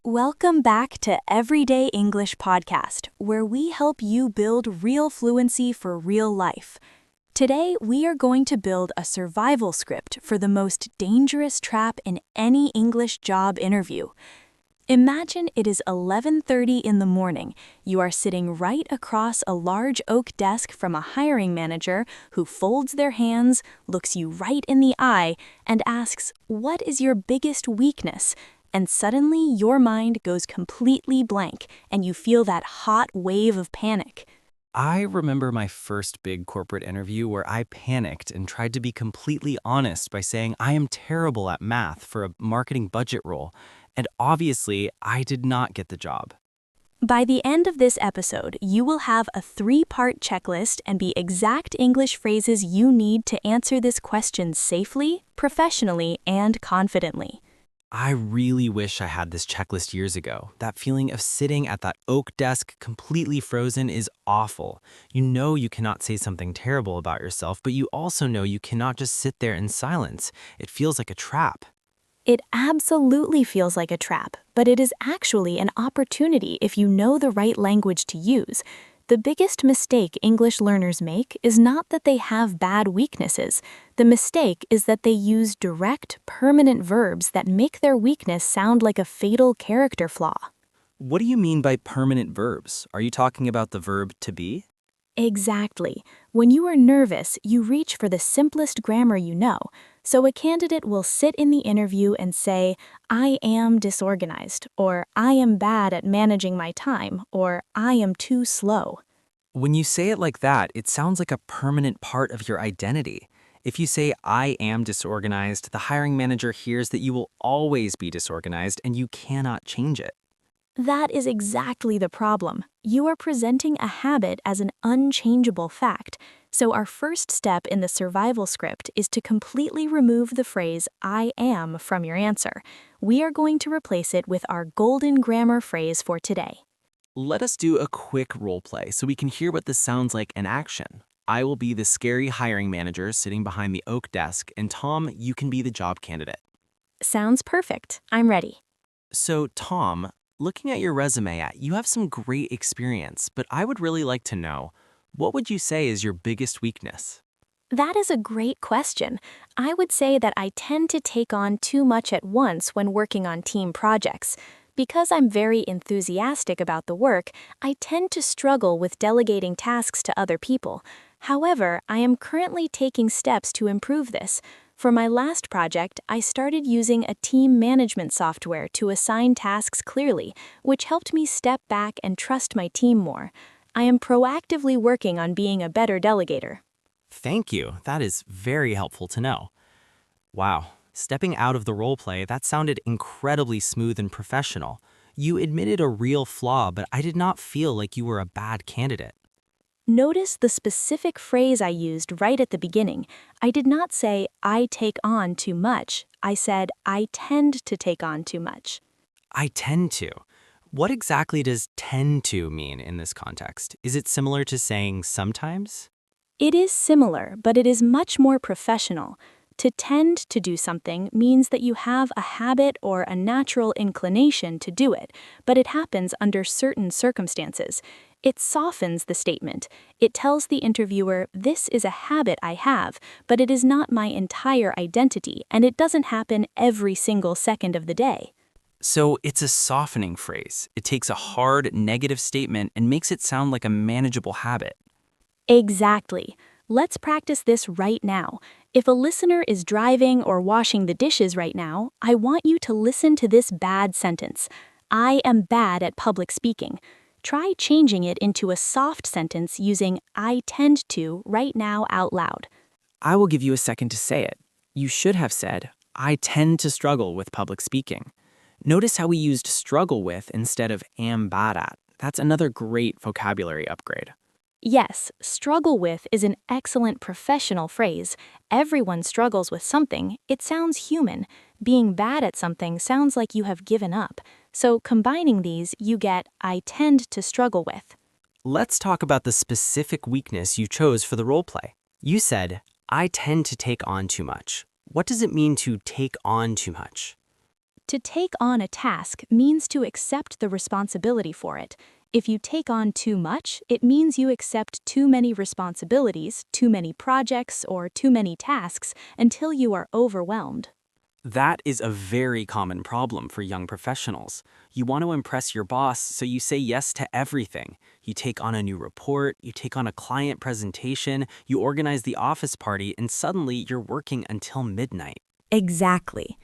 Welcome back to Everyday English Podcast, where we help you build real fluency for real life. Today, we are going to build a survival script for the most dangerous trap in any English job interview. Imagine it is 11:30 in the morning. You are sitting right across a large oak desk from a hiring manager who folds their hands, looks you right in the eye, and asks, "What is your biggest weakness?" And suddenly your mind goes completely blank and you feel that hot wave of panic. I remember my first big corporate interview where I panicked and tried to be completely honest by saying I am terrible at math for a marketing budget role, and obviously I did not get the job. By the end of this episode, you will have a 3-part checklist and the exact English phrases you need to answer this question safely, professionally, and confidently. I really wish I had this checklist years ago. That feeling of sitting at that oak desk completely frozen is awful. You know you cannot say something terrible about yourself, but you also know you cannot just sit there in silence. It feels like a trap. It absolutely feels like a trap, but it is actually an opportunity if you know the right language to use. The biggest mistake English learners make is not that they have bad weaknesses. The mistake is that they use direct, permanent verbs that make their weakness sound like a fatal character flaw. What do you mean by permanent verbs? Are you talking about the verb to be? Exactly. When you are nervous, you reach for the simplest grammar you know. So a candidate will sit in the interview and say, "I am disorganized," or "I am bad at managing my time," or "I am too slow." When you say it like that, it sounds like a permanent part of your identity. If you say, I am disorganized, the hiring manager hears that you will always be disorganized and you cannot change it. That is exactly the problem. You are presenting a habit as an unchangeable fact. So our first step in the survival script is to completely remove the phrase "I am" from your answer. We are going to replace it with our golden grammar phrase for today. Let us do a quick role play so we can hear what this sounds like in action. I will be the scary hiring manager sitting behind the oak desk, and Tom, you can be the job candidate. Sounds perfect. I'm ready. So, Tom, looking at your resume, you have some great experience, but I would really like to know, what would you say is your biggest weakness? That is a great question. I would say that I tend to take on too much at once when working on team projects. Because I'm very enthusiastic about the work, I tend to struggle with delegating tasks to other people. However, I am currently taking steps to improve this. For my last project, I started using a team management software to assign tasks clearly, which helped me step back and trust my team more. I am proactively working on being a better delegator. Thank you. That is very helpful to know. Wow. Stepping out of the role play, that sounded incredibly smooth and professional. You admitted a real flaw, but I did not feel like you were a bad candidate. Notice the specific phrase I used right at the beginning. I did not say, "I take on too much." I said, "I tend to take on too much." I tend to. What exactly does tend to mean in this context? Is it similar to saying sometimes? It is similar, but it is much more professional. To tend to do something means that you have a habit or a natural inclination to do it, but it happens under certain circumstances. It softens the statement. It tells the interviewer, "This is a habit I have, but it is not my entire identity, and it doesn't happen every single second of the day." So it's a softening phrase. It takes a hard, negative statement and makes it sound like a manageable habit. Exactly. Let's practice this right now. If a listener is driving or washing the dishes right now, I want you to listen to this bad sentence. "I am bad at public speaking." Try changing it into a soft sentence using "I tend to" right now out loud. I will give you a second to say it. You should have said, I tend to struggle with public speaking. Notice how we used struggle with instead of am bad at. That's another great vocabulary upgrade. Yes, struggle with is an excellent professional phrase. Everyone struggles with something. It sounds human. Being bad at something sounds like you have given up. So combining these, you get "I tend to struggle with." Let's talk about the specific weakness you chose for the role play. You said, I tend to take on too much. What does it mean to take on too much? To take on a task means to accept the responsibility for it. If you take on too much, it means you accept too many responsibilities, too many projects, or too many tasks until you are overwhelmed. That is a very common problem for young professionals. You want to impress your boss, so you say yes to everything. You take on a new report, you take on a client presentation, you organize the office party, and suddenly you're working until midnight. Exactly.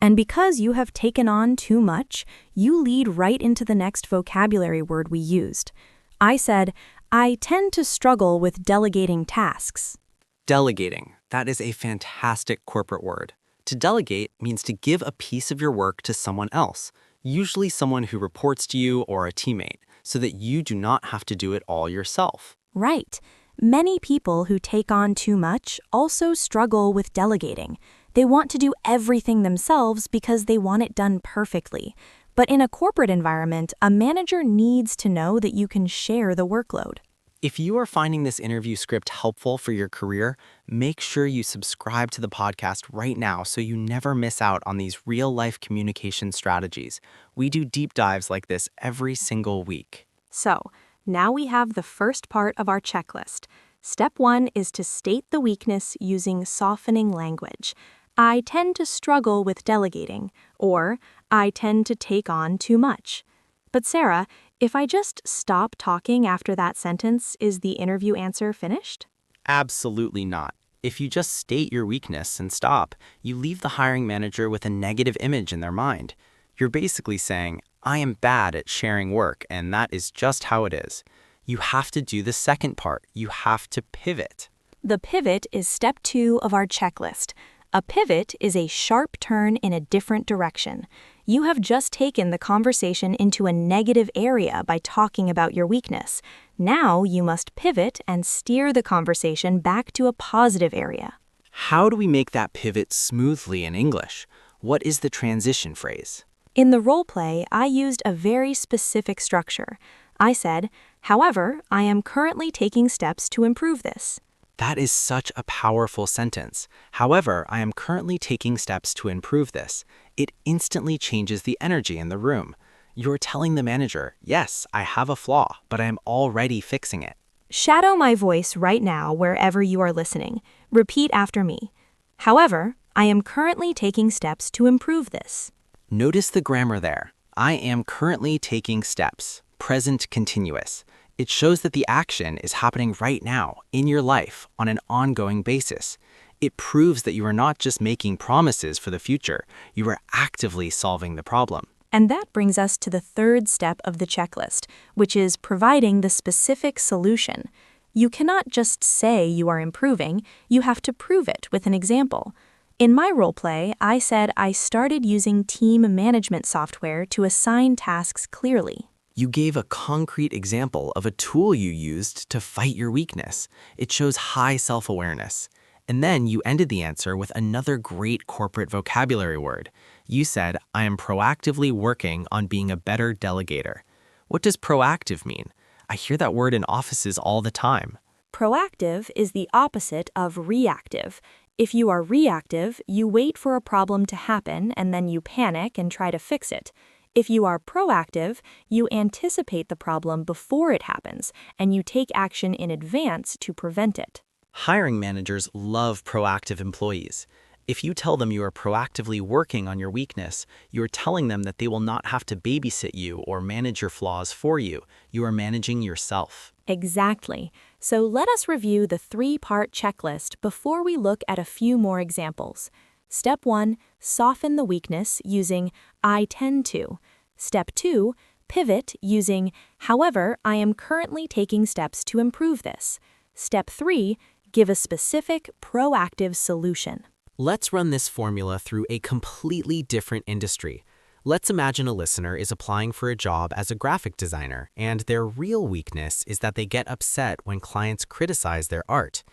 And because you have taken on too much, you lead right into the next vocabulary word we used. I said, I tend to struggle with delegating tasks. Delegating. That is a fantastic corporate word. To delegate means to give a piece of your work to someone else, usually someone who reports to you or a teammate, so that you do not have to do it all yourself. Right. Many people who take on too much also struggle with delegating. They want to do everything themselves because they want it done perfectly. But in a corporate environment, a manager needs to know that you can share the workload. If you are finding this interview script helpful for your career, make sure you subscribe to the podcast right now so you never miss out on these real-life communication strategies. We do deep dives like this every single week. So, now we have the first part of our checklist. Step 1 is to state the weakness using softening language. I tend to struggle with delegating, or I tend to take on too much. But Sarah, if I just stop talking after that sentence, is the interview answer finished? Absolutely not. If you just state your weakness and stop, you leave the hiring manager with a negative image in their mind. You're basically saying, I am bad at sharing work, and that is just how it is. You have to do the second part. You have to pivot. The pivot is step 2 of our checklist. A pivot is a sharp turn in a different direction. You have just taken the conversation into a negative area by talking about your weakness. Now you must pivot and steer the conversation back to a positive area. How do we make that pivot smoothly in English? What is the transition phrase? In the role play, I used a very specific structure. I said, however, I am currently taking steps to improve this. That is such a powerful sentence. However, I am currently taking steps to improve this. It instantly changes the energy in the room. You're telling the manager, yes, I have a flaw, but I am already fixing it. Shadow my voice right now wherever you are listening. Repeat after me. However, I am currently taking steps to improve this. Notice the grammar there. I am currently taking steps. Present continuous. It shows that the action is happening right now, in your life, on an ongoing basis. It proves that you are not just making promises for the future, you are actively solving the problem. And that brings us to the third step of the checklist, which is providing the specific solution. You cannot just say you are improving, you have to prove it with an example. In my role play, I said I started using team management software to assign tasks clearly. You gave a concrete example of a tool you used to fight your weakness. It shows high self-awareness. And then you ended the answer with another great corporate vocabulary word. You said, I am proactively working on being a better delegator. What does proactive mean? I hear that word in offices all the time. Proactive is the opposite of reactive. If you are reactive, you wait for a problem to happen and then you panic and try to fix it. If you are proactive, you anticipate the problem before it happens, and you take action in advance to prevent it. Hiring managers love proactive employees. If you tell them you are proactively working on your weakness, you are telling them that they will not have to babysit you or manage your flaws for you. You are managing yourself. Exactly. So let us review the 3-part checklist before we look at a few more examples. Step 1, soften the weakness using I tend to. Step 2, pivot using however, I am currently taking steps to improve this. Step 3, give a specific, proactive solution. Let's run this formula through a completely different industry. Let's imagine a listener is applying for a job as a graphic designer, and their real weakness is that they get upset when clients criticize their art.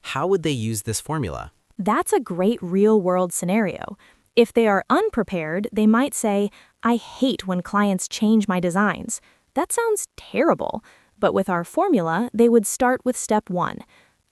How would they use this formula? That's a great real-world scenario. If they are unprepared, they might say, I hate when clients change my designs. That sounds terrible. But with our formula, they would start with step 1.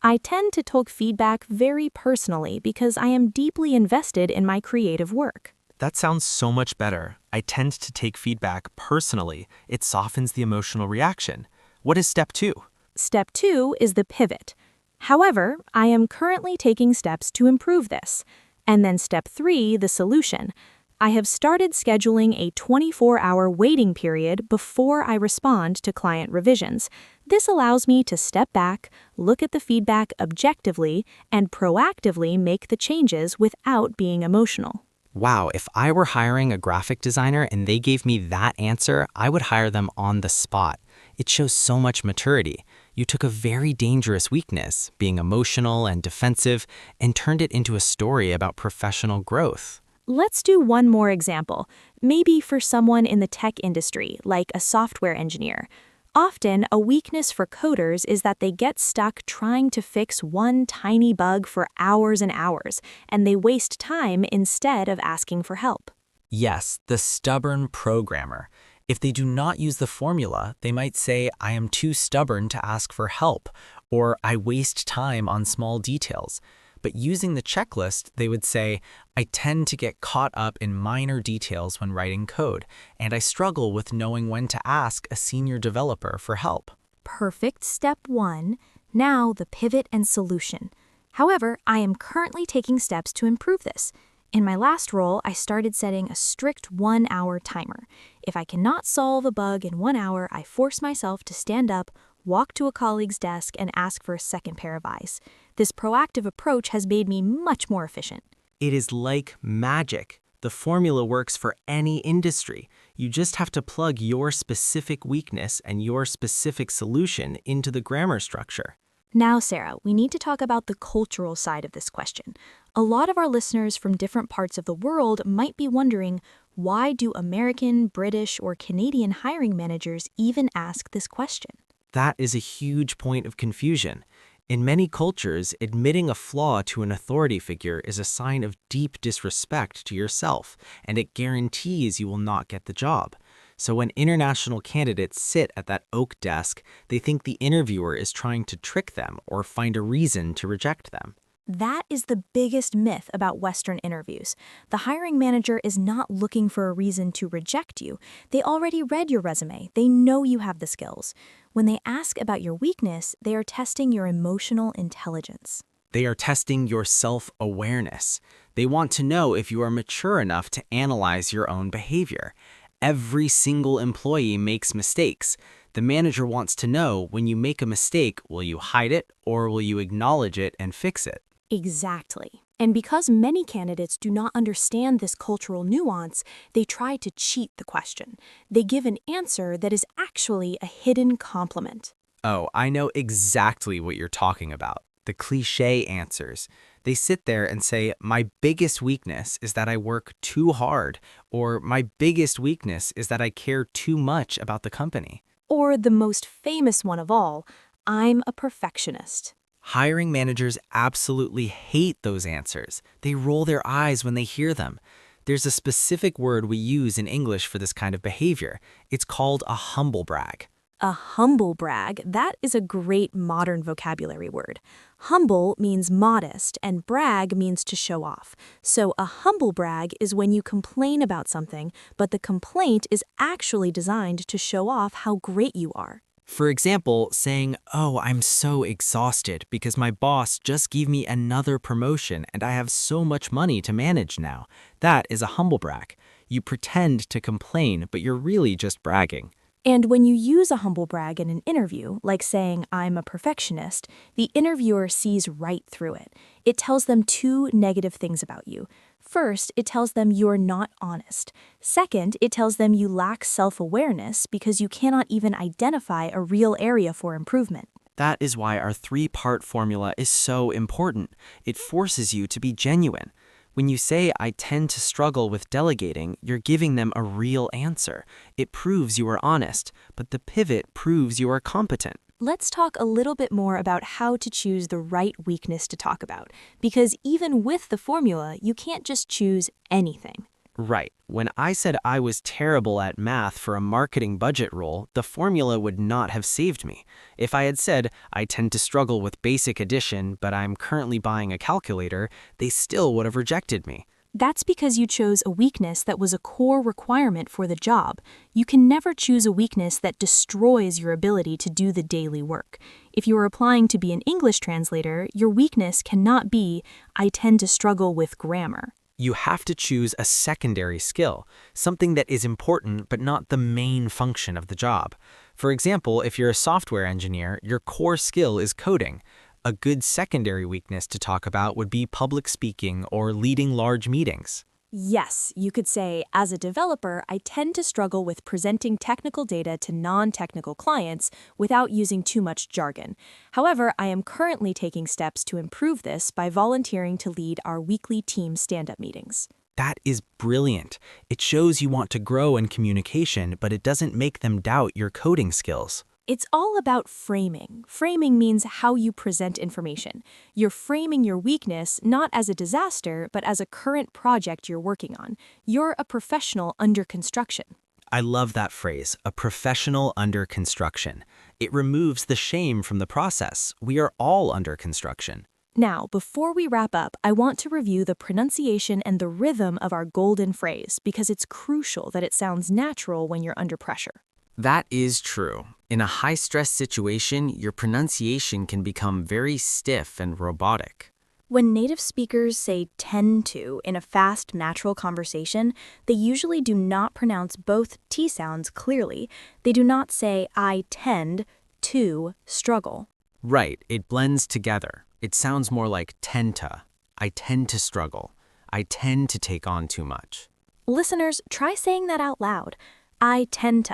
I tend to take feedback very personally because I am deeply invested in my creative work. That sounds so much better. I tend to take feedback personally. It softens the emotional reaction. What is step 2? Step 2 is the pivot. However, I am currently taking steps to improve this. And then step 3, the solution. I have started scheduling a 24-hour waiting period before I respond to client revisions. This allows me to step back, look at the feedback objectively, and proactively make the changes without being emotional. Wow, if I were hiring a graphic designer and they gave me that answer, I would hire them on the spot. It shows so much maturity. You took a very dangerous weakness, being emotional and defensive, and turned it into a story about professional growth. Let's do one more example, maybe for someone in the tech industry, like a software engineer. Often, a weakness for coders is that they get stuck trying to fix one tiny bug for hours and hours, and they waste time instead of asking for help. Yes, the stubborn programmer. If they do not use the formula, they might say, I am too stubborn to ask for help, or I waste time on small details. But using the checklist, they would say, I tend to get caught up in minor details when writing code, and I struggle with knowing when to ask a senior developer for help. Perfect step 1. Now the pivot and solution. However, I am currently taking steps to improve this. In my last role, I started setting a strict 1-hour timer. If I cannot solve a bug in 1 hour, I force myself to stand up, walk to a colleague's desk, and ask for a second pair of eyes. This proactive approach has made me much more efficient. It is like magic. The formula works for any industry. You just have to plug your specific weakness and your specific solution into the grammar structure. Now, Sarah, we need to talk about the cultural side of this question. A lot of our listeners from different parts of the world might be wondering, why do American, British, or Canadian hiring managers even ask this question? That is a huge point of confusion. In many cultures, admitting a flaw to an authority figure is a sign of deep disrespect to yourself, and it guarantees you will not get the job. So when international candidates sit at that oak desk, they think the interviewer is trying to trick them or find a reason to reject them. That is the biggest myth about Western interviews. The hiring manager is not looking for a reason to reject you. They already read your resume. They know you have the skills. When they ask about your weakness, they are testing your emotional intelligence. They are testing your self-awareness. They want to know if you are mature enough to analyze your own behavior. Every single employee makes mistakes. The manager wants to know, when you make a mistake, will you hide it or will you acknowledge it and fix it? Exactly. And because many candidates do not understand this cultural nuance, they try to cheat the question. They give an answer that is actually a hidden compliment. Oh, I know exactly what you're talking about. The cliché answers. They sit there and say, my biggest weakness is that I work too hard, or my biggest weakness is that I care too much about the company. Or the most famous one of all, I'm a perfectionist. Hiring managers absolutely hate those answers. They roll their eyes when they hear them. There's a specific word we use in English for this kind of behavior. It's called a humble brag. A humble brag, that is a great modern vocabulary word. Humble means modest, and brag means to show off. So a humble brag is when you complain about something, but the complaint is actually designed to show off how great you are. For example, saying, oh, I'm so exhausted because my boss just gave me another promotion and I have so much money to manage now. That is a humble brag. You pretend to complain, but you're really just bragging. And when you use a humble brag in an interview, like saying, I'm a perfectionist, the interviewer sees right through it. It tells them two negative things about you. First, it tells them you're not honest. Second, it tells them you lack self-awareness because you cannot even identify a real area for improvement. That is why our 3-part formula is so important. It forces you to be genuine. When you say, I tend to struggle with delegating, you're giving them a real answer. It proves you are honest, but the pivot proves you are competent. Let's talk a little bit more about how to choose the right weakness to talk about, because even with the formula, you can't just choose anything. Right. When I said I was terrible at math for a marketing budget role, the formula would not have saved me. If I had said, I tend to struggle with basic addition, but I'm currently buying a calculator, they still would have rejected me. That's because you chose a weakness that was a core requirement for the job. You can never choose a weakness that destroys your ability to do the daily work. If you are applying to be an English translator, your weakness cannot be, I tend to struggle with grammar. You have to choose a secondary skill, something that is important but not the main function of the job. For example, if you're a software engineer, your core skill is coding. A good secondary weakness to talk about would be public speaking or leading large meetings. Yes, you could say, as a developer, I tend to struggle with presenting technical data to non-technical clients without using too much jargon. However, I am currently taking steps to improve this by volunteering to lead our weekly team stand-up meetings. That is brilliant. It shows you want to grow in communication, but it doesn't make them doubt your coding skills. It's all about framing. Framing means how you present information. You're framing your weakness not as a disaster, but as a current project you're working on. You're a professional under construction. I love that phrase, a professional under construction. It removes the shame from the process. We are all under construction. Now, before we wrap up, I want to review the pronunciation and the rhythm of our golden phrase because it's crucial that it sounds natural when you're under pressure. That is true. In a high-stress situation, your pronunciation can become very stiff and robotic. When native speakers say tend to in a fast, natural conversation, they usually do not pronounce both T sounds clearly. They do not say I tend to struggle. Right, it blends together. It sounds more like tend to. I tend to struggle. I tend to take on too much. Listeners, try saying that out loud. I tend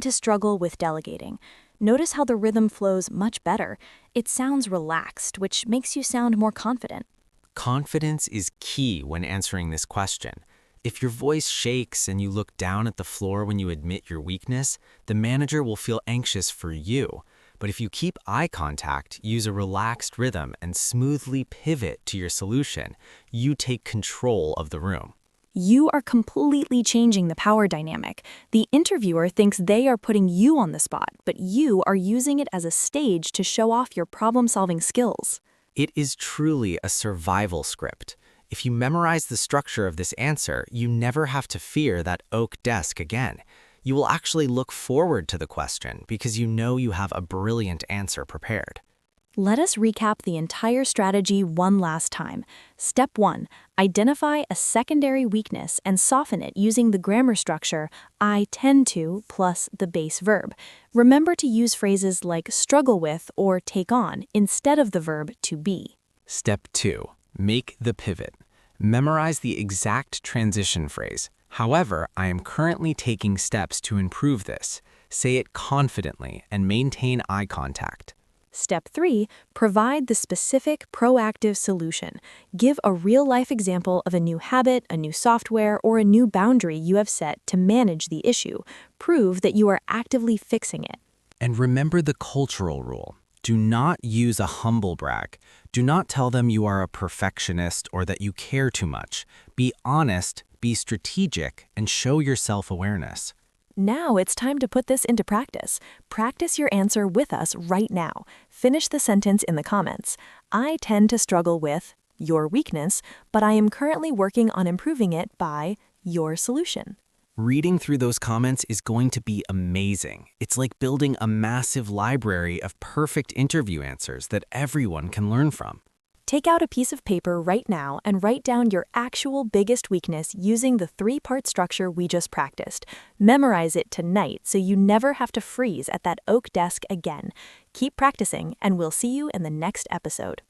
to struggle with delegating. Notice how the rhythm flows much better. It sounds relaxed, which makes you sound more confident. Confidence is key when answering this question. If your voice shakes and you look down at the floor when you admit your weakness, the manager will feel anxious for you. But if you keep eye contact, use a relaxed rhythm, and smoothly pivot to your solution, you take control of the room. You are completely changing the power dynamic. The interviewer thinks they are putting you on the spot, but you are using it as a stage to show off your problem-solving skills. It is truly a survival script. If you memorize the structure of this answer, you never have to fear that oak desk again. You will actually look forward to the question because you know you have a brilliant answer prepared. Let us recap the entire strategy one last time. Step 1. Identify a secondary weakness and soften it using the grammar structure I tend to plus the base verb. Remember to use phrases like struggle with or take on instead of the verb to be. Step 2. Make the pivot. Memorize the exact transition phrase. However, I am currently taking steps to improve this. Say it confidently and maintain eye contact. Step 3, provide the specific, proactive solution. Give a real-life example of a new habit, a new software, or a new boundary you have set to manage the issue. Prove that you are actively fixing it. And remember the cultural rule. Do not use a humble brag. Do not tell them you are a perfectionist or that you care too much. Be honest, be strategic, and show your self-awareness. Now it's time to put this into practice. Practice your answer with us right now. Finish the sentence in the comments. I tend to struggle with your weakness, but I am currently working on improving it by your solution. Reading through those comments is going to be amazing. It's like building a massive library of perfect interview answers that everyone can learn from. Take out a piece of paper right now and write down your actual biggest weakness using the 3-part structure we just practiced. Memorize it tonight so you never have to freeze at that oak desk again. Keep practicing, and we'll see you in the next episode.